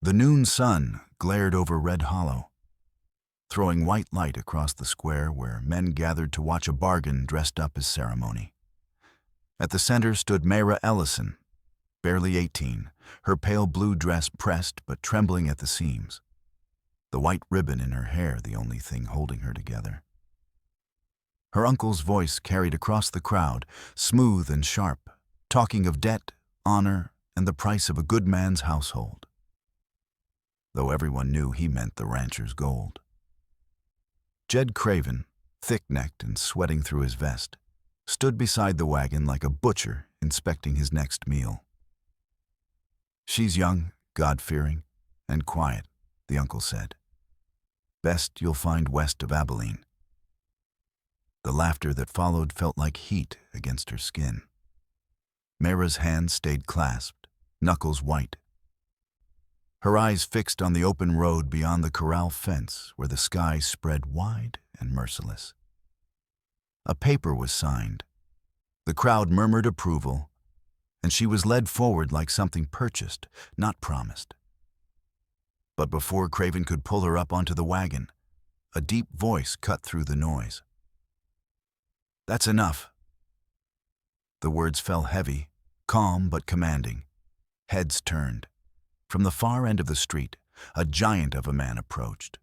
The noon sun glared over Red Hollow, throwing white light across the square where men gathered to watch a bargain dressed up as ceremony. At the center stood Mayra Ellison, barely 18, her pale blue dress pressed but trembling at the seams, the white ribbon in her hair the only thing holding her together. Her uncle's voice carried across the crowd, smooth and sharp, talking of debt, honor, and the price of a good man's household, though everyone knew he meant the rancher's gold. Jed Craven, thick-necked and sweating through his vest, stood beside the wagon like a butcher inspecting his next meal. "She's young, God-fearing, and quiet," the uncle said. "Best you'll find west of Abilene." The laughter that followed felt like heat against her skin. Mayra's hands stayed clasped, knuckles white. Her eyes fixed on the open road beyond the corral fence where the sky spread wide and merciless. A paper was signed. The crowd murmured approval, and she was led forward like something purchased, not promised. But before Craven could pull her up onto the wagon, a deep voice cut through the noise. "That's enough." The words fell heavy, calm but commanding. Heads turned. From the far end of the street, a giant of a man approached,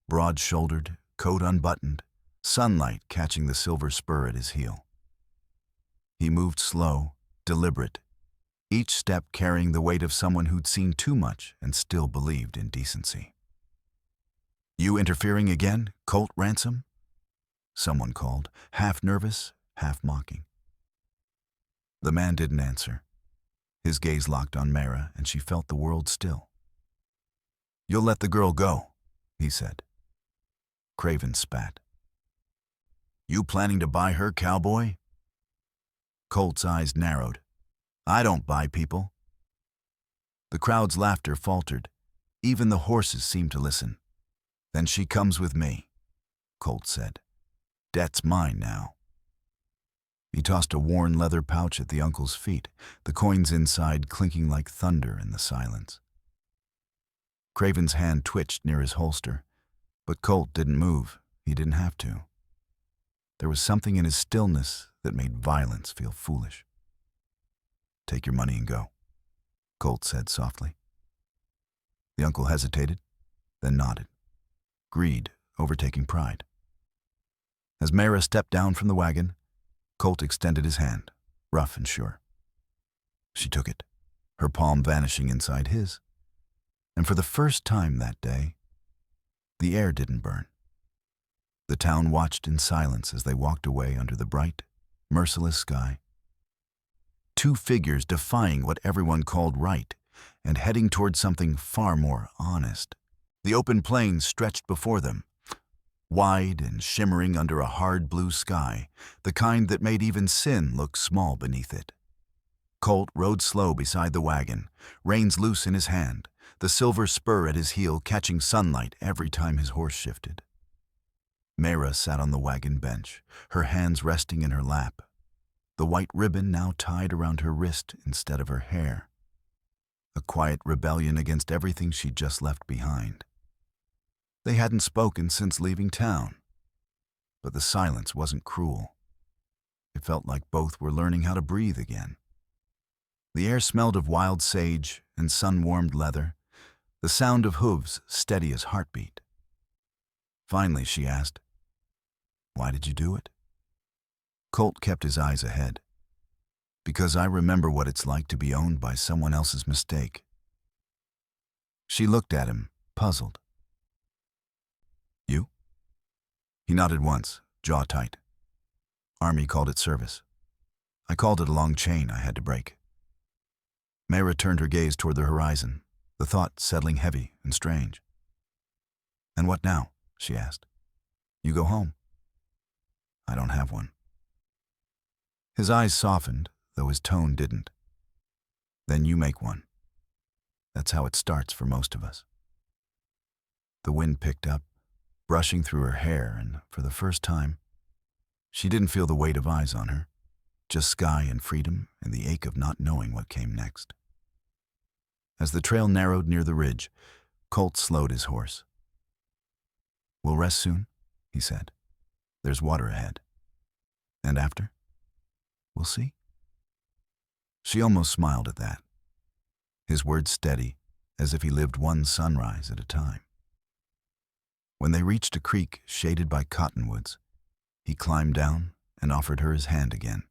broad-shouldered, coat unbuttoned, sunlight catching the silver spur at his heel. He moved slow, deliberate, each step carrying the weight of someone who'd seen too much and still believed in decency. "You interfering again, Colt Ransom?" someone called, half nervous, half mocking. The man didn't answer. His gaze locked on Mayra, and she felt the world still. "You'll let the girl go," he said. Craven spat. "You planning to buy her, cowboy?" Colt's eyes narrowed. "I don't buy people." The crowd's laughter faltered. Even the horses seemed to listen. "Then she comes with me," Colt said. "Debt's mine now." He tossed a worn leather pouch at the uncle's feet, the coins inside clinking like thunder in the silence. Craven's hand twitched near his holster, but Colt didn't move. He didn't have to. There was something in his stillness that made violence feel foolish. "Take your money and go," Colt said softly. The uncle hesitated, then nodded, greed overtaking pride. As Mayra stepped down from the wagon, Colt extended his hand, rough and sure. She took it, her palm vanishing inside his. And for the first time that day, the air didn't burn. The town watched in silence as they walked away under the bright, merciless sky. Two figures defying what everyone called right and heading toward something far more honest. The open plains stretched before them, wide and shimmering under a hard blue sky, the kind that made even sin look small beneath it. Colt rode slow beside the wagon, reins loose in his hand, the silver spur at his heel catching sunlight every time his horse shifted. Mayra sat on the wagon bench, her hands resting in her lap, the white ribbon now tied around her wrist instead of her hair. A quiet rebellion against everything she'd just left behind. They hadn't spoken since leaving town, but the silence wasn't cruel. It felt like both were learning how to breathe again. The air smelled of wild sage and sun-warmed leather, the sound of hooves steady as heartbeat. Finally, she asked, "Why did you do it?" Colt kept his eyes ahead. "Because I remember what it's like to be owned by someone else's mistake." She looked at him, puzzled. "You?" He nodded once, jaw tight. "Army called it service. I called it a long chain I had to break." Mayra turned her gaze toward the horizon, the thought settling heavy and strange. "And what now?" she asked. "You go home?" "I don't have one." His eyes softened, though his tone didn't. "Then you make one. That's how it starts for most of us." The wind picked up, brushing through her hair, and for the first time, she didn't feel the weight of eyes on her, just sky and freedom and the ache of not knowing what came next. As the trail narrowed near the ridge, Colt slowed his horse. "We'll rest soon," he said. "There's water ahead. And after? We'll see." She almost smiled at that, his words steady, as if he lived one sunrise at a time. When they reached a creek shaded by cottonwoods, he climbed down and offered her his hand again.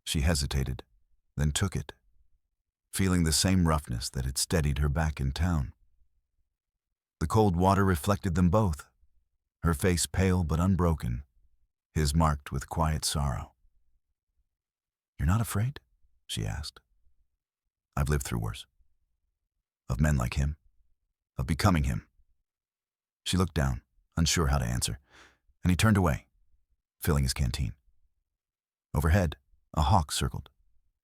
She hesitated, then took it, feeling the same roughness that had steadied her back in town. The cold water reflected them both, her face pale but unbroken, his marked with quiet sorrow. "You're not afraid?" she asked. "I've lived through worse. Of men like him. Of becoming him." She looked down, unsure how to answer, and he turned away, filling his canteen. Overhead, a hawk circled,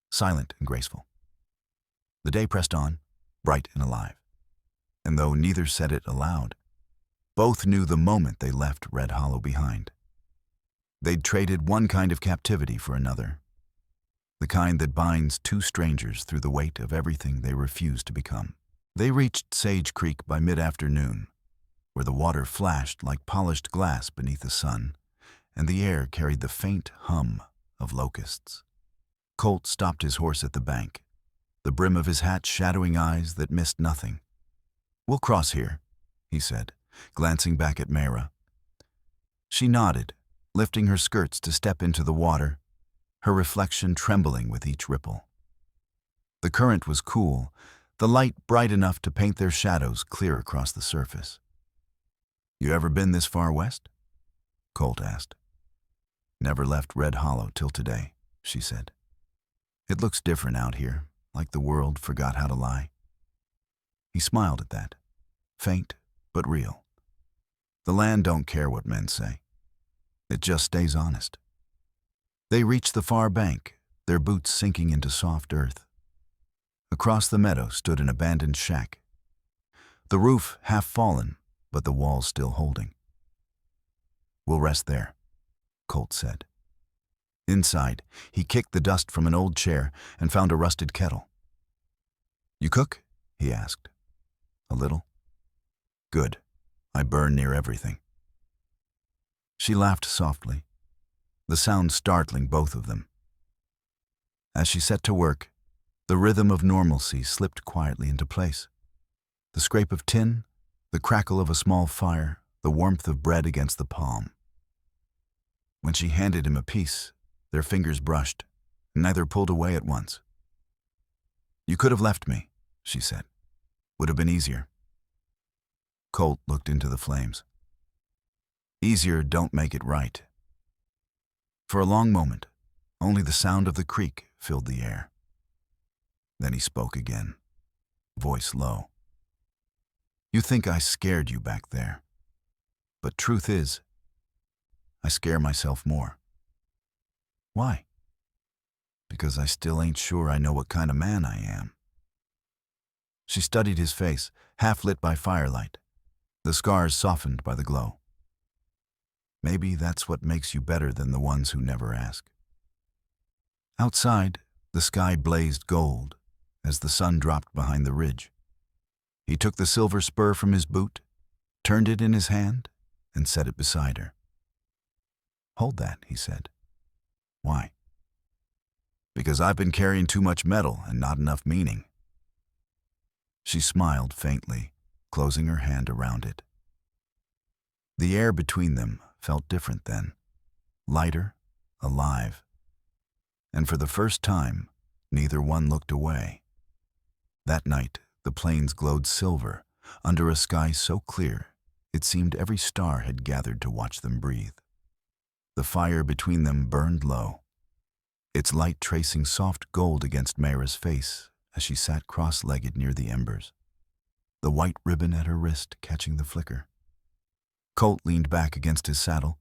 silent and graceful. The day pressed on, bright and alive, and though neither said it aloud, both knew the moment they left Red Hollow behind. They'd traded one kind of captivity for another, the kind that binds two strangers through the weight of everything they refuse to become. They reached Sage Creek by mid-afternoon, where the water flashed like polished glass beneath the sun, and the air carried the faint hum of locusts. Colt stopped his horse at the bank, the brim of his hat shadowing eyes that missed nothing. "We'll cross here," he said, glancing back at Mayra. She nodded, lifting her skirts to step into the water, her reflection trembling with each ripple. The current was cool, the light bright enough to paint their shadows clear across the surface. "You ever been this far west?" Colt asked. "Never left Red Hollow till today," she said. "It looks different out here, like the world forgot how to lie." He smiled at that, faint but real. The land don't care what men say. It just stays honest. They reached the far bank, their boots sinking into soft earth. Across the meadow stood an abandoned shack, the roof half fallen, but the walls still holding. "We'll rest there," Colt said. Inside, he kicked the dust from an old chair and found a rusted kettle. "You cook?" he asked. "A little." "Good. I burn near everything." She laughed softly, the sound startling both of them. As she set to work, the rhythm of normalcy slipped quietly into place. The scrape of tin, the crackle of a small fire, the warmth of bread against the palm. When she handed him a piece, their fingers brushed, neither pulled away at once. "You could have left me," she said. "Would have been easier." Colt looked into the flames. "Easier don't make it right." For a long moment, only the sound of the creek filled the air. Then he spoke again, voice low. "You think I scared you back there. But truth is, I scare myself more." "Why?" "Because I still ain't sure I know what kind of man I am." She studied his face, half lit by firelight, the scars softened by the glow. "Maybe that's what makes you better than the ones who never ask." Outside, the sky blazed gold as the sun dropped behind the ridge. He took the silver spur from his boot, turned it in his hand, and set it beside her. "Hold that," he said. "Why?" "Because I've been carrying too much metal and not enough meaning." She smiled faintly, closing her hand around it. The air between them felt different then, lighter, alive. And for the first time, neither one looked away. That night, the plains glowed silver, under a sky so clear, it seemed every star had gathered to watch them breathe. The fire between them burned low, its light tracing soft gold against Mayra's face as she sat cross-legged near the embers, the white ribbon at her wrist catching the flicker. Colt leaned back against his saddle,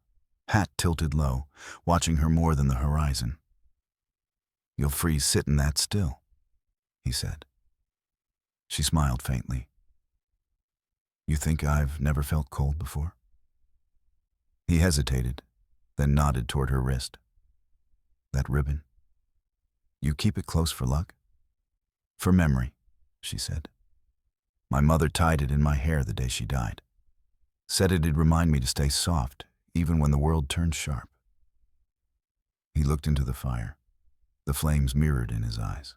hat tilted low, watching her more than the horizon. "You'll freeze sitting that still," he said. She smiled faintly. "You think I've never felt cold before?" He hesitated, then nodded toward her wrist. "That ribbon. You keep it close for luck?" "For memory," she said. My mother tied it in my hair the day she died. Said it'd remind me to stay soft, even when the world turned sharp. He looked into the fire. The flames mirrored in his eyes.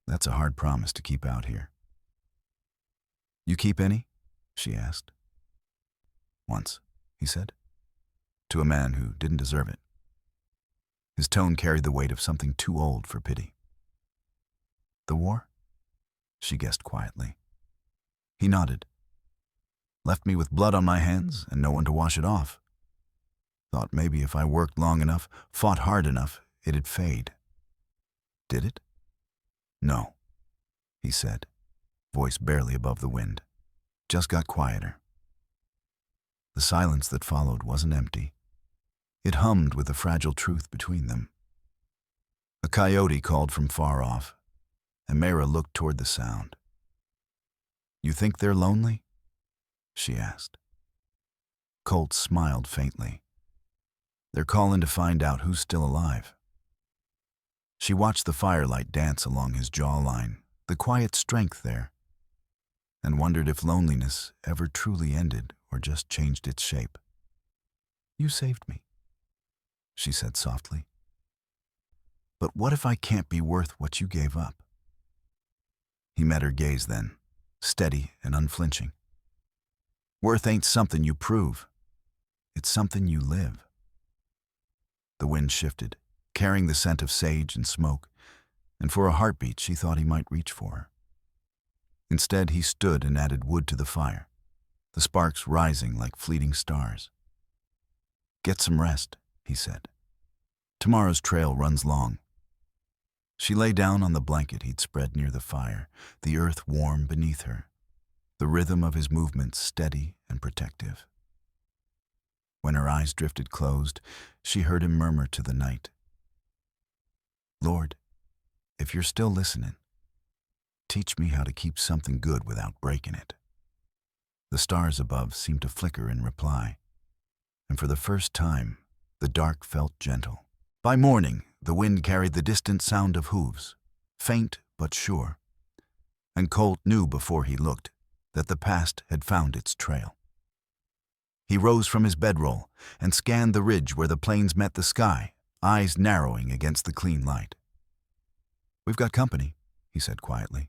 That's a hard promise to keep out here. You keep any? She asked. Once, he said, to a man who didn't deserve it. His tone carried the weight of something too old for pity. The war? She guessed quietly. He nodded. Left me with blood on my hands and no one to wash it off. Thought maybe if I worked long enough, fought hard enough, it'd fade. Did it? No, he said, voice barely above the wind. Just got quieter. The silence that followed wasn't empty. It hummed with the fragile truth between them. A coyote called from far off, and Mayra looked toward the sound. You think they're lonely? She asked. Colt smiled faintly. They're calling to find out who's still alive. She watched the firelight dance along his jawline, the quiet strength there, and wondered if loneliness ever truly ended or just changed its shape. You saved me, she said softly. But what if I can't be worth what you gave up? He met her gaze then, steady and unflinching. Worth ain't something you prove. It's something you live. The wind shifted, carrying the scent of sage and smoke, and for a heartbeat she thought he might reach for her. Instead, he stood and added wood to the fire, the sparks rising like fleeting stars. Get some rest, he said. Tomorrow's trail runs long. She lay down on the blanket he'd spread near the fire, the earth warm beneath her, the rhythm of his movements steady and protective. When her eyes drifted closed, she heard him murmur to the night, Lord, if you're still listening, teach me how to keep something good without breaking it. The stars above seemed to flicker in reply, and for the first time, the dark felt gentle. By morning, the wind carried the distant sound of hooves, faint but sure, and Colt knew before he looked that the past had found its trail. He rose from his bedroll and scanned the ridge where the plains met the sky, eyes narrowing against the clean light. We've got company, he said quietly.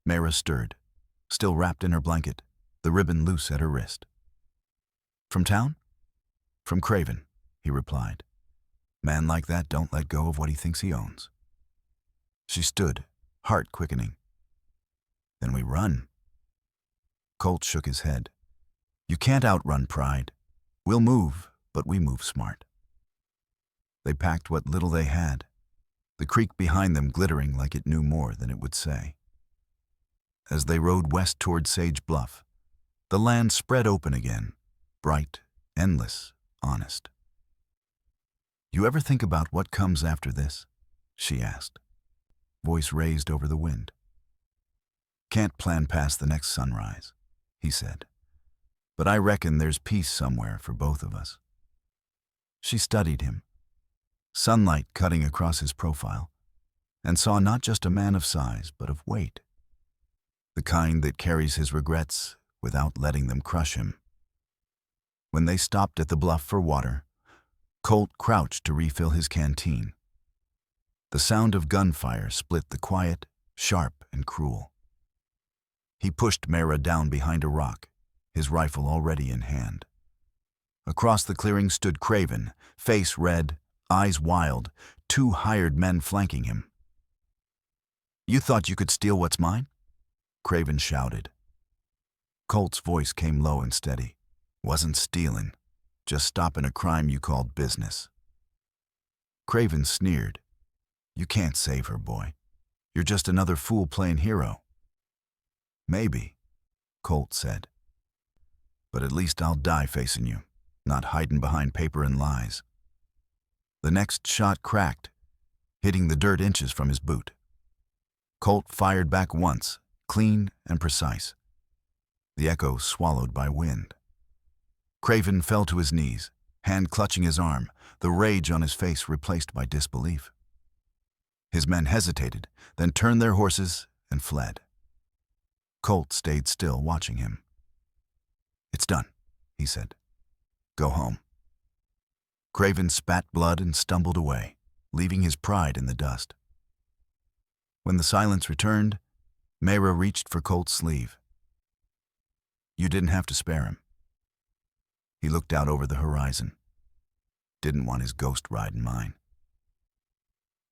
Mayra stirred, still wrapped in her blanket, the ribbon loose at her wrist. From town? From Craven, he replied. Man like that don't let go of what he thinks he owns. She stood, heart quickening. Then we run. Colt shook his head. You can't outrun pride. We'll move, but we move smart. They packed what little they had, the creek behind them glittering like it knew more than it would say. As they rode west toward Sage Bluff, the land spread open again, bright, endless, honest. You ever think about what comes after this? She asked, voice raised over the wind. Can't plan past the next sunrise, he said. But I reckon there's peace somewhere for both of us. She studied him, sunlight cutting across his profile, and saw not just a man of size, but of weight. The kind that carries his regrets without letting them crush him. When they stopped at the bluff for water, Colt crouched to refill his canteen. The sound of gunfire split the quiet, sharp and cruel. He pushed Mayra down behind a rock, his rifle already in hand. Across the clearing stood Craven, face red, eyes wild, 2 hired men flanking him. You thought you could steal what's mine? Craven shouted. Colt's voice came low and steady. Wasn't stealing, just stopping a crime you called business. Craven sneered. You can't save her, boy. You're just another fool playing hero. Maybe, Colt said. But at least I'll die facing you, not hiding behind paper and lies. The next shot cracked, hitting the dirt inches from his boot. Colt fired back once, clean and precise. The echo swallowed by wind. Craven fell to his knees, hand clutching his arm, the rage on his face replaced by disbelief. His men hesitated, then turned their horses and fled. Colt stayed still, watching him. "It's done," he said. "Go home." Craven spat blood and stumbled away, leaving his pride in the dust. When the silence returned, Mayra reached for Colt's sleeve. "You didn't have to spare him." He looked out over the horizon. Didn't want his ghost riding mine.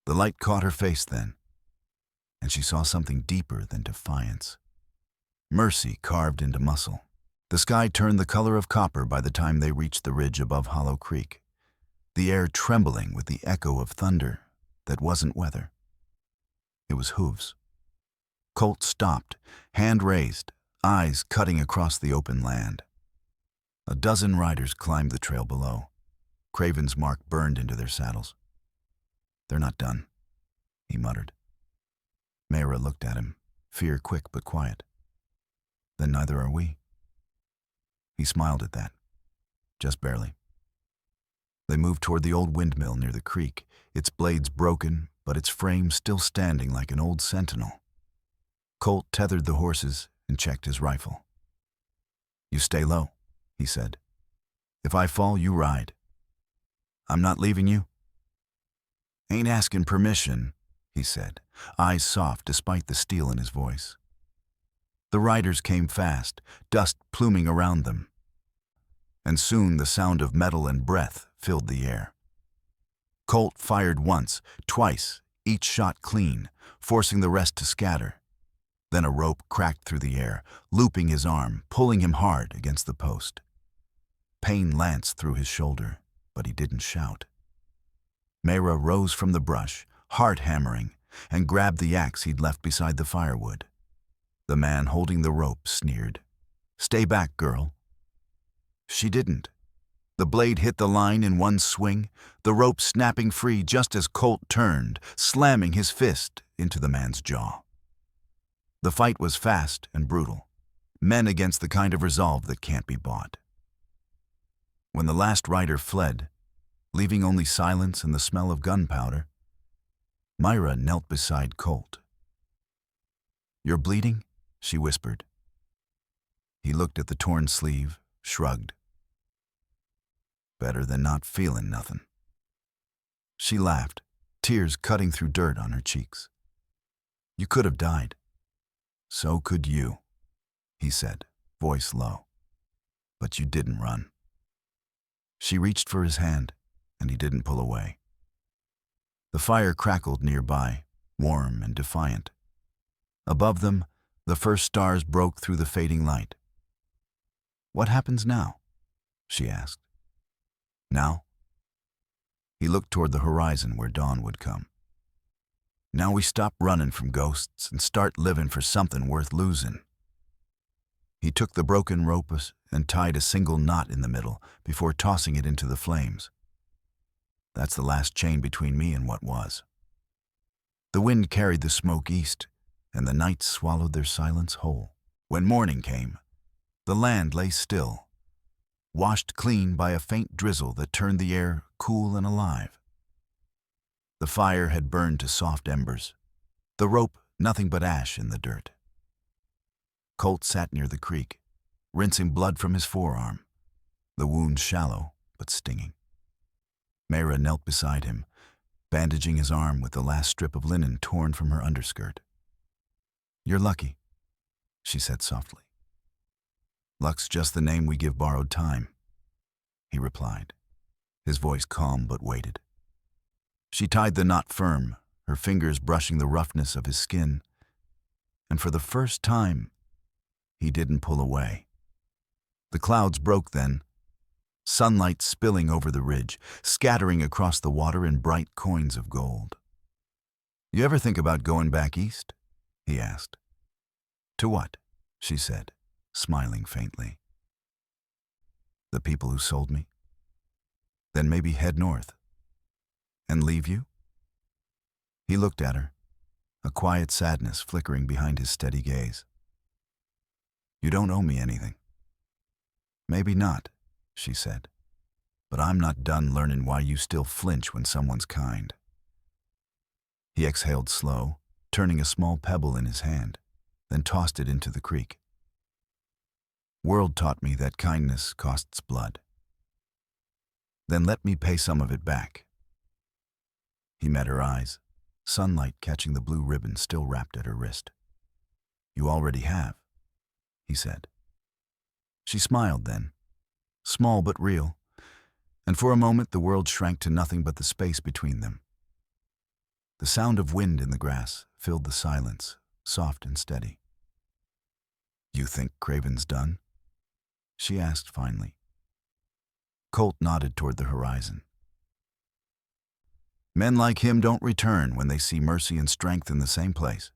The light caught her face then, and she saw something deeper than defiance. Mercy carved into muscle. The sky turned the color of copper by the time they reached the ridge above Hollow Creek, the air trembling with the echo of thunder that wasn't weather. It was hooves. Colt stopped, hand raised, eyes cutting across the open land. A dozen riders climbed the trail below. Craven's mark burned into their saddles. "They're not done," he muttered. Mayra looked at him, fear quick but quiet. "Then neither are we." He smiled at that, just barely. They moved toward the old windmill near the creek, its blades broken, but its frame still standing like an old sentinel. Colt tethered the horses and checked his rifle. "You stay low," he said. "If I fall, you ride. I'm not leaving you." "Ain't asking permission," he said, eyes soft despite the steel in his voice. The riders came fast, dust pluming around them, and soon the sound of metal and breath filled the air. Colt fired once, twice, each shot clean, forcing the rest to scatter. Then a rope cracked through the air, looping his arm, pulling him hard against the post. Pain lanced through his shoulder, but he didn't shout. Mayra rose from the brush, heart hammering, and grabbed the axe he'd left beside the firewood. The man holding the rope sneered. "Stay back, girl." She didn't. The blade hit the line in one swing, the rope snapping free just as Colt turned, slamming his fist into the man's jaw. The fight was fast and brutal, men against the kind of resolve that can't be bought. When the last rider fled, leaving only silence and the smell of gunpowder, Mayra knelt beside Colt. "You're bleeding?" she whispered. He looked at the torn sleeve, shrugged. "Better than not feeling nothing." She laughed, tears cutting through dirt on her cheeks. "You could have died." "So could you," he said, voice low. "But you didn't run." She reached for his hand, and he didn't pull away. The fire crackled nearby, warm and defiant. Above them, the first stars broke through the fading light. "What happens now?" she asked. "Now?" He looked toward the horizon where dawn would come. "Now we stop running from ghosts and start living for something worth losing." He took the broken rope and tied a single knot in the middle before tossing it into the flames. "That's the last chain between me and what was." The wind carried the smoke east, and the night swallowed their silence whole. When morning came, the land lay still, washed clean by a faint drizzle that turned the air cool and alive. The fire had burned to soft embers, the rope nothing but ash in the dirt. Colt sat near the creek, rinsing blood from his forearm, the wound shallow but stinging. Mayra knelt beside him, bandaging his arm with the last strip of linen torn from her underskirt. "You're lucky," she said softly. "Luck's just the name we give borrowed time," he replied, his voice calm but weighted. She tied the knot firm, her fingers brushing the roughness of his skin, and for the first time, he didn't pull away. The clouds broke then, sunlight spilling over the ridge, scattering across the water in bright coins of gold. "You ever think about going back east?" he asked. "To what?" she said, smiling faintly. "The people who sold me. Then maybe head north. And leave you?" He looked at her, a quiet sadness flickering behind his steady gaze. "You don't owe me anything." "Maybe not," she said, "but I'm not done learning why you still flinch when someone's kind." He exhaled slow, turning a small pebble in his hand, then tossed it into the creek. World taught me that kindness costs blood. Then let me pay some of it back. He met her eyes, sunlight catching the blue ribbon still wrapped at her wrist. You already have, he said. She smiled then, small but real, and for a moment the world shrank to nothing but the space between them. The sound of wind in the grass filled the silence, soft and steady. You think Craven's done? She asked finally. Colt nodded toward the horizon. Men like him don't return when they see mercy and strength in the same place.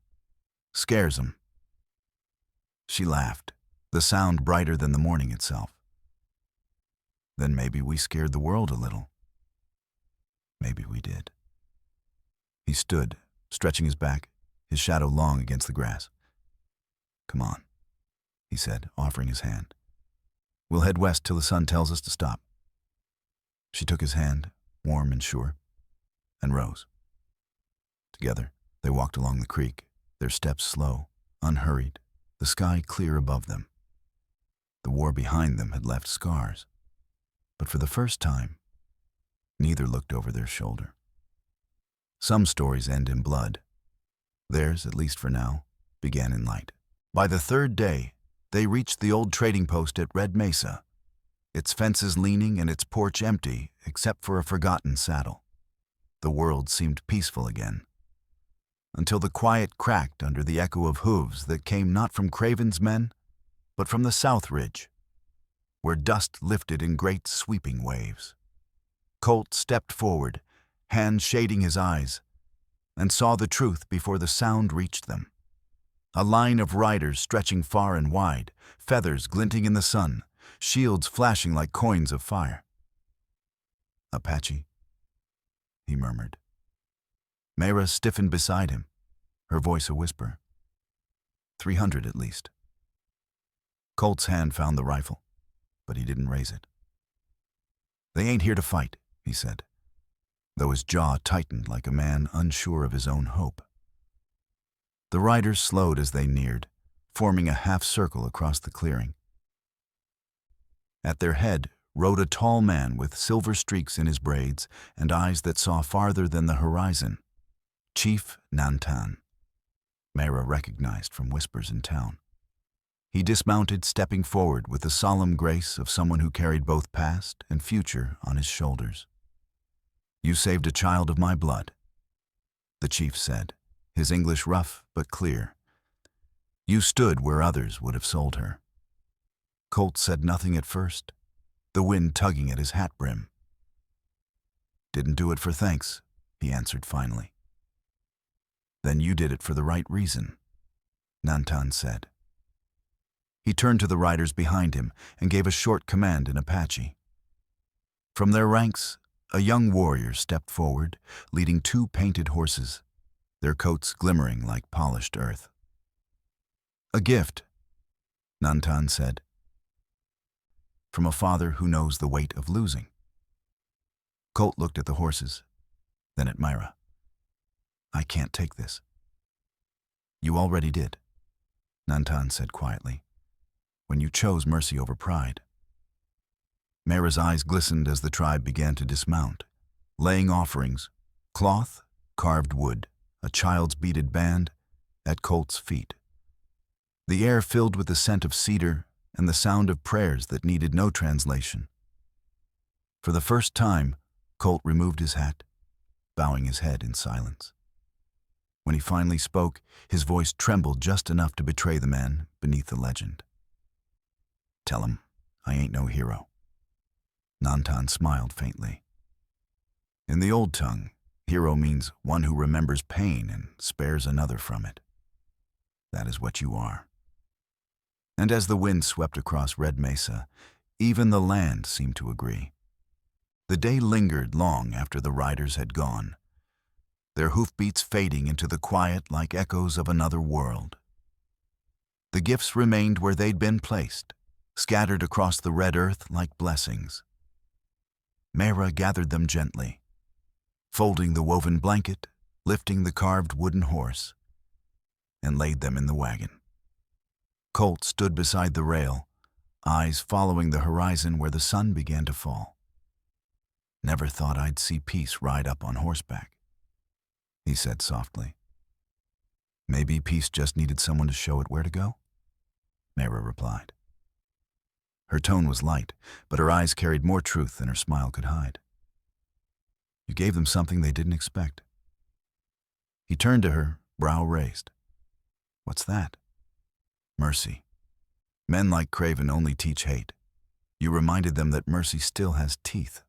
Scares 'em. She laughed, the sound brighter than the morning itself. Then maybe we scared the world a little. Maybe we did. He stood, stretching his back, his shadow long against the grass. Come on, he said, offering his hand. We'll head west till the sun tells us to stop. She took his hand, warm and sure, and rose. Together, they walked along the creek, their steps slow, unhurried, the sky clear above them. The war behind them had left scars, but for the first time, neither looked over their shoulder. Some stories end in blood. Theirs, at least for now, began in light. By the third day, they reached the old trading post at Red Mesa, its fences leaning and its porch empty except for a forgotten saddle. The world seemed peaceful again, until the quiet cracked under the echo of hooves that came not from Craven's men, but from the South Ridge, where dust lifted in great sweeping waves. Colt stepped forward, hand shading his eyes, and saw the truth before the sound reached them. A line of riders stretching far and wide, feathers glinting in the sun, shields flashing like coins of fire. Apache, he murmured. Mayra stiffened beside him, her voice a whisper. 300 at least. Colt's hand found the rifle, but he didn't raise it. They ain't here to fight, he said, though his jaw tightened like a man unsure of his own hope. The riders slowed as they neared, forming a half circle across the clearing. At their head rode a tall man with silver streaks in his braids and eyes that saw farther than the horizon. Chief Nantan, Mayra recognized from whispers in town. He dismounted, stepping forward with the solemn grace of someone who carried both past and future on his shoulders. You saved a child of my blood, the chief said, his English rough but clear. You stood where others would have sold her. Colt said nothing at first, the wind tugging at his hat brim. Didn't do it for thanks, he answered finally. Then you did it for the right reason, Nantan said. He turned to the riders behind him and gave a short command in Apache. From their ranks, a young warrior stepped forward, leading 2 painted horses, their coats glimmering like polished earth. A gift, Nantan said, from a father who knows the weight of losing. Colt looked at the horses, then at Mayra. I can't take this. You already did, Nantan said quietly, when you chose mercy over pride. Mayra's eyes glistened as the tribe began to dismount, laying offerings, cloth, carved wood, a child's beaded band, at Colt's feet. The air filled with the scent of cedar and the sound of prayers that needed no translation. For the first time, Colt removed his hat, bowing his head in silence. When he finally spoke, his voice trembled just enough to betray the man beneath the legend. Tell him I ain't no hero. Nantan smiled faintly. In the old tongue, hero means one who remembers pain and spares another from it. That is what you are. And as the wind swept across Red Mesa, even the land seemed to agree. The day lingered long after the riders had gone, their hoofbeats fading into the quiet like echoes of another world. The gifts remained where they'd been placed, scattered across the red earth like blessings. Mayra gathered them gently, folding the woven blanket, lifting the carved wooden horse, and laid them in the wagon. Colt stood beside the rail, eyes following the horizon where the sun began to fall. "Never thought I'd see peace ride up on horseback," he said softly. "Maybe peace just needed someone to show it where to go," Mayra replied. Her tone was light, but her eyes carried more truth than her smile could hide. "You gave them something they didn't expect." He turned to her, brow raised. "What's that?" "Mercy. Men like Craven only teach hate. You reminded them that mercy still has teeth."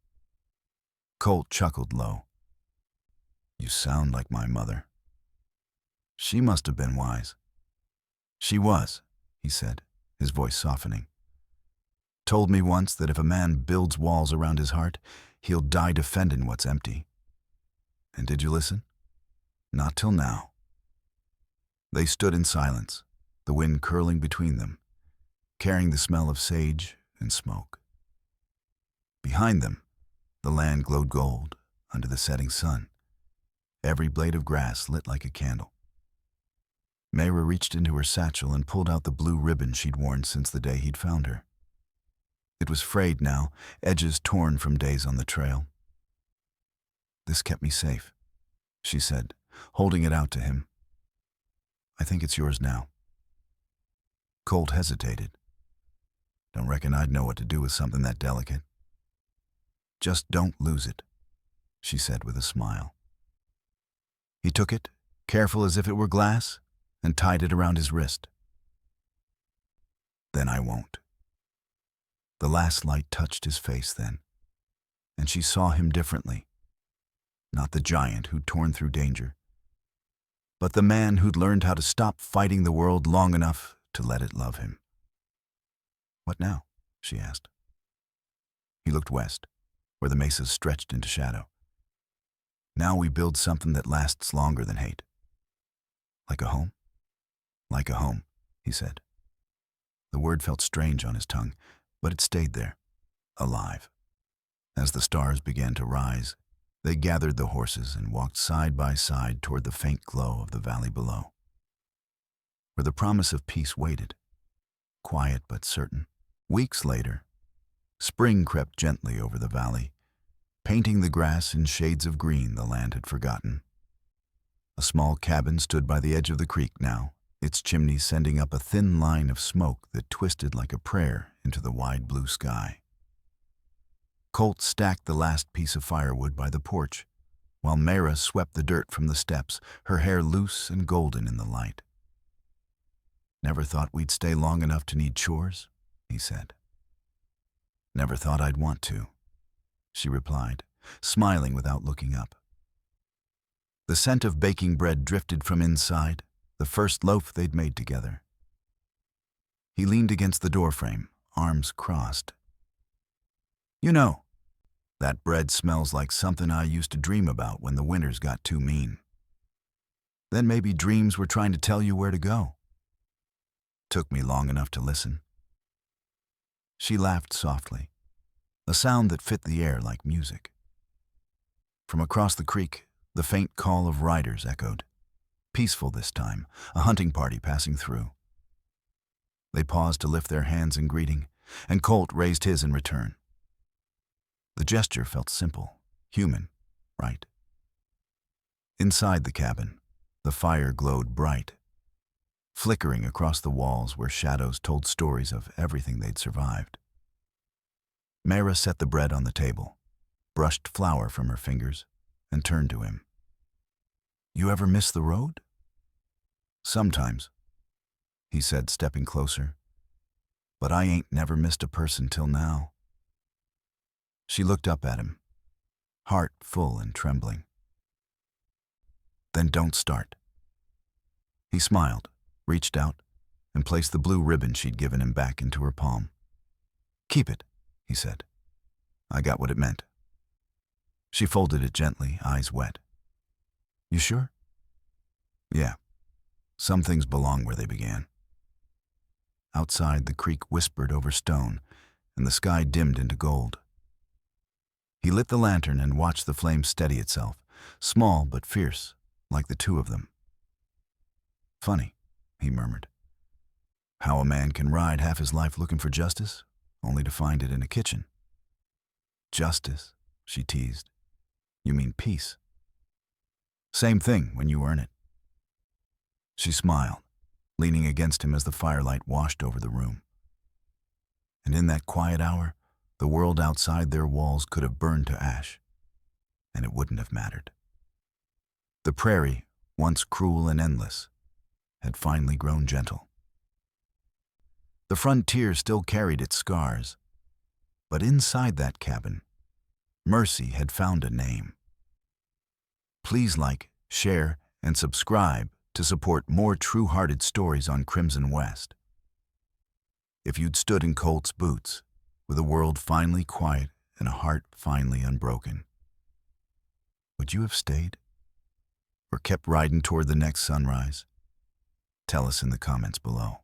Colt chuckled low. "You sound like my mother." "She must have been wise." "She was," he said, his voice softening. "Told me once that if a man builds walls around his heart, he'll die defending what's empty. And did you listen? Not till now." They stood in silence, the wind curling between them, carrying the smell of sage and smoke. Behind them, the land glowed gold under the setting sun, every blade of grass lit like a candle. Mayra reached into her satchel and pulled out the blue ribbon she'd worn since the day he'd found her. It was frayed now, edges torn from days on the trail. "This kept me safe," she said, holding it out to him. "I think it's yours now." Colt hesitated. "Don't reckon I'd know what to do with something that delicate." "Just don't lose it," she said with a smile. He took it, careful as if it were glass, and tied it around his wrist. "Then I won't." The last light touched his face then, and she saw him differently. Not the giant who'd torn through danger, but the man who'd learned how to stop fighting the world long enough to let it love him. "What now?" she asked. He looked west, where the mesas stretched into shadow. "Now we build something that lasts longer than hate." "Like a home?" "Like a home," he said. The word felt strange on his tongue, but it stayed there, alive. As the stars began to rise, they gathered the horses and walked side by side toward the faint glow of the valley below, where the promise of peace waited, quiet but certain. Weeks later, spring crept gently over the valley, painting the grass in shades of green the land had forgotten. A small cabin stood by the edge of the creek now, its chimney sending up a thin line of smoke that twisted like a prayer into the wide blue sky. Colt stacked the last piece of firewood by the porch, while Mayra swept the dirt from the steps, her hair loose and golden in the light. "Never thought we'd stay long enough to need chores," he said. "Never thought I'd want to," she replied, smiling without looking up. The scent of baking bread drifted from inside, the first loaf they'd made together. He leaned against the doorframe, arms crossed. "You know, that bread smells like something I used to dream about when the winters got too mean. Then maybe dreams were trying to tell you where to go. Took me long enough to listen." She laughed softly, a sound that fit the air like music. From across the creek, the faint call of riders echoed. Peaceful this time, a hunting party passing through. They paused to lift their hands in greeting, and Colt raised his in return. The gesture felt simple, human, right? Inside the cabin, the fire glowed bright, flickering across the walls where shadows told stories of everything they'd survived. Mayra set the bread on the table, brushed flour from her fingers, and turned to him. "You ever miss the road?" "Sometimes," he said, stepping closer. "But I ain't never missed a person till now." She looked up at him, heart full and trembling. "Then don't start." He smiled, reached out, and placed the blue ribbon she'd given him back into her palm. "Keep it," he said. "I got what it meant." She folded it gently, eyes wet. "You sure?" "Yeah. Some things belong where they began." Outside, the creek whispered over stone, and the sky dimmed into gold. He lit the lantern and watched the flame steady itself, small but fierce, like the two of them. "Funny," he murmured. How a man can ride half his life looking for justice, only to find it in a kitchen. Justice, she teased. You mean peace. Same thing when you earn it. She smiled, leaning against him as the firelight washed over the room. And in that quiet hour, the world outside their walls could have burned to ash, and it wouldn't have mattered. The prairie, once cruel and endless, had finally grown gentle. The frontier still carried its scars, but inside that cabin, mercy had found a name. Please like, share, and subscribe to support more true-hearted stories on Crimson West. If you'd stood in Colt's boots, with a world finally quiet and a heart finally unbroken, would you have stayed? Or kept riding toward the next sunrise? Tell us in the comments below.